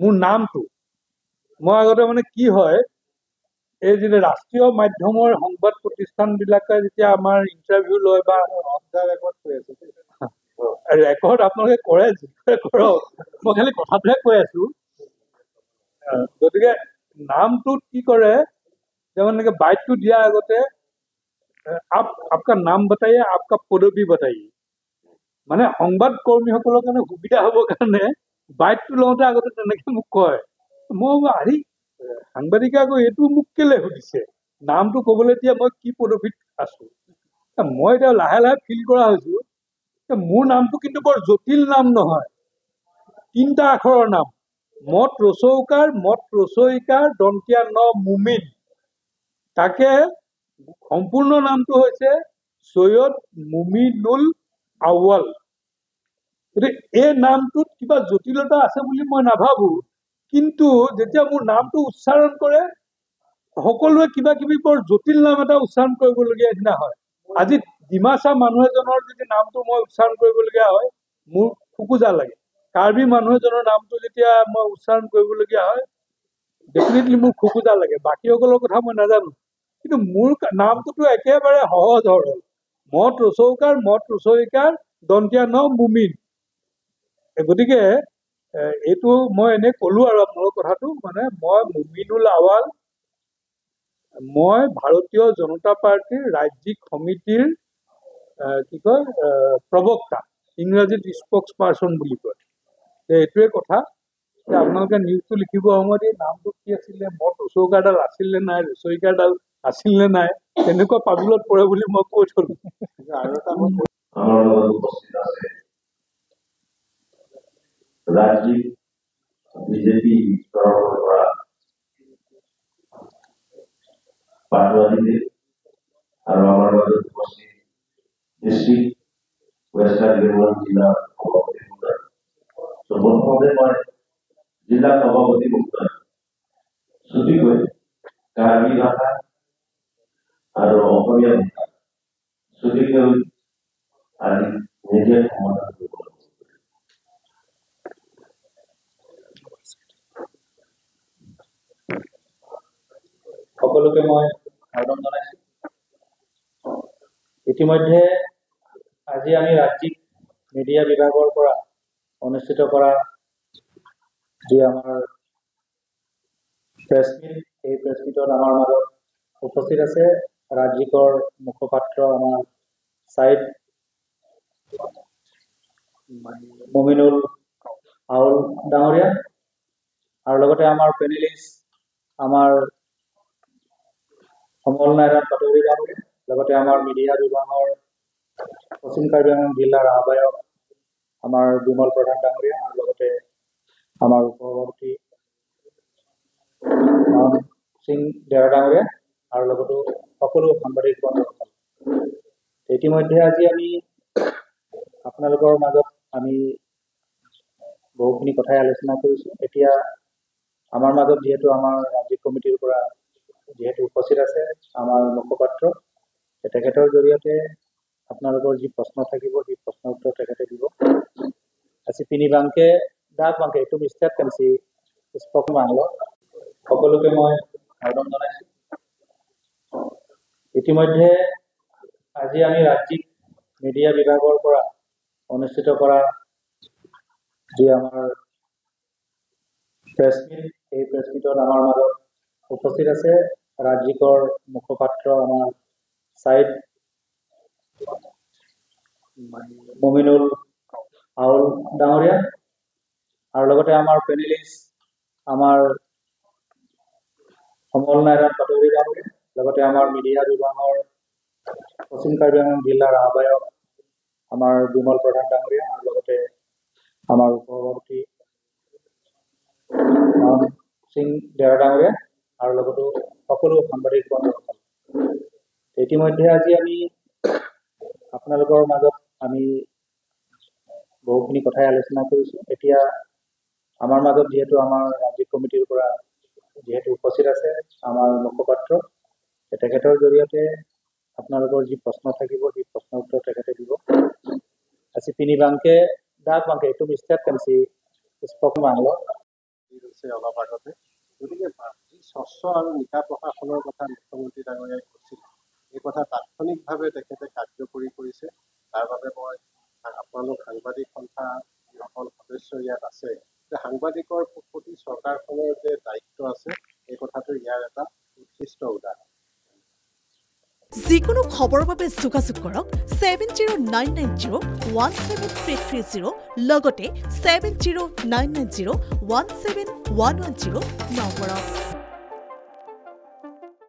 মোৰ নামটো মই আগতে মানে কি হয় এই যে ৰাষ্ট্ৰীয় মাধ্যমৰ সংবাদ প্ৰতিষ্ঠানবিলাকে যেতিয়া আমাৰ ইণ্টাৰভিউ লয় বা ৰেকৰ্ড আপোনালোকে কৰে কৰক মই খালি কথাটোহে কৈ আছো গতিকে নামটোত কি কৰে যে মানে বাইটটো দিয়াৰ আগতে आपका नाम बताइए आपका पदवी बताइए মানে সংবাদ কৰ্মীসকলৰ কাৰণে সুবিধা হ'বৰ কাৰণে বাইটটো লওঁতে আগতে তেনেকে মোক কয় মই আহি সাংবাদিকে আকৌ এইটো মোক কেলে সুধিছে নামটো ক'বলৈ দিয়া মই কি পদবীত আছো মই এতিয়া লাহে লাহে ফিল কৰা হৈছো মোৰ নামটো কিন্তু বৰ জটিল নাম নহয় 3টা আখৰৰ নাম মত ৰচয়িকাৰ দন্তীয়া ন মুমিন তাকে সম্পূৰ্ণ নামটো হৈছে সৈয়দ মুমিনুল আউৱাল এই নামটোত কিবা জটিলতা আছে বুলি মই নাভাবো কিন্তু যেতিয়া মোৰ নামটো উচ্চাৰণ কৰে সকলোৱে কিবা কিবি বৰ জটিল নাম এটা উচ্চাৰণ কৰিবলগীয়া নিচিনা হয় আজি ডিমাচা মানুহ এজনৰ যদি নামটো মই উচ্চাৰণ কৰিবলগীয়া হয় মোৰ খুকুজা লাগে কাৰ্বি মানুহ এজনৰ নামটো যেতিয়া মই উচ্চাৰণ কৰিবলগীয়া হয় ডেফিনেটলি মোৰ খুকুজা লাগে বাকীসকলৰ কথা মই নাজানো কিন্তু মোৰ নামটোতো একেবাৰে সহজ সৰল মত ৰচয়িকাৰ দন্তীয়া ন মুমিন গতিকে এইটো মই এনে কলো আৰু আপোনালোকৰ কথাটো মানে মই মুমিনুল আউৱাল মই ভাৰতীয় জনতা পাৰ্টিৰ ৰাজ্যিক সমিতিৰ কি কয় প্ৰবক্তা ইংৰাজীত স্পক্স পাৰ্চন বুলি কয় এইটোৱে কথা আপোনালোকে নিউজটো লিখিব সময়ত এই নামটো কি আছিলে মত ৰচয়িকাৰডাল আছিল নে নাই ৰচয়িকাৰডাল আছিল নে নাই তেনেকুৱা পাবুলত পৰে বুলি মই কৈ থলো আৰু এটা আমার উপস্থিত আছে রাজ্যিক বিজেপি তরফ করা পাটওয়ারিদের আর আমার মাঝে উপস্থিত ডিস্ট্রিক্ট ওয়েস্টার্ন বেঙ্গল জেলা সভাপতি মহোদয় তো প্রথমে মই জেলা সভাপতি মহোদয় ছুটিকৈ কাৰ্বি ভাষা আৰু অসমীয়া ভাষা ছুটিকৈ আজি নিজে সমাধান কৰিব সকলোকে মই স্বাগতম জনাইছো ইতিমধ্যে আজি আমি ৰাজ্যিক মিডিয়া বিভাগৰ পৰা অনুষ্ঠিত কৰা যি আমাৰ প্ৰেছ মিট এই প্ৰেছ মিটত আমাৰ মাজত উপস্থিত আছে ৰাজ্যিকৰ মুখপাত্ৰ আমাৰ সাইদ মুমিনুল আউল ডাঙৰীয়া আৰু লগতে আমাৰ পেনেলিষ্ট আমাৰ সমল নাৰায়ণ পাটোৱাৰী ডাঙৰীয়া লগতে আমাৰ মিডিয়া বিভাগৰ পশ্চিম কাৰ্বি আংলং জিলাৰ আহ্বায়ক আমাৰ বিমল প্ৰধান ডাঙৰীয়া আৰু লগতে আমাৰ উপসভাপতি মান সিং ডেৰা ডাঙৰীয়া আৰু লগতে সকলো সাংবাদিক বন্ধু ইতিমধ্যে আজি আমি আপোনালোকৰ মাজত আমি বহুখিনি কথাই আলোচনা কৰিছো এতিয়া আমাৰ মাজত যিহেতু আমাৰ ৰাজ্যিক কমিটিৰ পৰা যিহেতু উপস্থিত আছে আমাৰ মুখপাত্ৰ তেখেতৰ জৰিয়তে আপোনালোকৰ যি প্ৰশ্ন থাকিব সেই প্ৰশ্ন উত্তৰ তেখেতে দিব আজি পিনিবাংকে ডাক বাংকে একটু বিস্তাৰ কৰিছে স্পক বাংলা সকলোকে মই স্বাগতম জনাইছো ইতিমধ্যে আজি আমি ৰাজ্যিক মিডিয়া বিভাগৰ পৰা অনুষ্ঠিত কৰা যি আমাৰ প্ৰেছ মিট এই প্ৰেছ মিটত আমাৰ মাজত উপস্থিত আছে ৰাজ্যিকৰ মুখপাত্ৰ আমাৰ সাইদ মুমিনুল আউল ডাঙৰীয়া আৰু লগতে আমাৰ পেনেলিষ্ট আমাৰ সমল নাৰায়ণ পাটোৱাৰী ডাঙৰীয়া লগতে আমাৰ মিডিয়া বিভাগৰ পশ্চিম কাৰ্বি আংলং জিলাৰ আহ্বায়ক আমাৰ বিমল প্ৰধান ডাঙৰীয়া আৰু লগতে আমাৰ উপসভাপতি মান সিং ডেৰা ডাঙৰীয়া আৰু লগতে সকলো সাংবাদিক বন্ধু ইতিমধ্যে আজি আমি আপোনালোকৰ মাজত আমি বহুখিনি কথাই আলোচনা কৰিছো এতিয়া আমাৰ মাজত যিহেতু আমাৰ ৰাজ্যিক কমিটিৰ পৰা যিহেতু উপস্থিত আছে আমাৰ মুখপাত্ৰ তেখেতৰ জৰিয়তে আপোনালোকৰ যি প্ৰশ্ন থাকিব সেই প্ৰশ্ন উত্তৰ তেখেতে দিব আজি পিনিবাংকে ডাক বাংকে একটু বিস্তাৰ কৰিছে স্পক বাংলা দি হৈছে অলপ আগতে গতিকে যি স্বচ্ছ আৰু নিকা প্ৰশাসনৰ কথা মুখ্যমন্ত্ৰী ডাঙৰীয়াই কৈছিল এই কথা তাৎক্ষণিকভাৱে তেখেতে কাৰ্যকৰী কৰিছে তাৰ বাবে মই আপোনালোক সাংবাদিক সন্থা যিসকল সদস্য ইয়াত আছে যে সাংবাদিকৰ প্ৰতি চৰকাৰখনৰ যে দায়িত্ব আছে এই কথাটো ইয়াৰ এটা উৎকৃষ্ট উদাহৰণ যিকোনো খবৰৰ বাবে যোগাযোগ কৰক 7099017330 লগতে 7099017110 নম্বৰত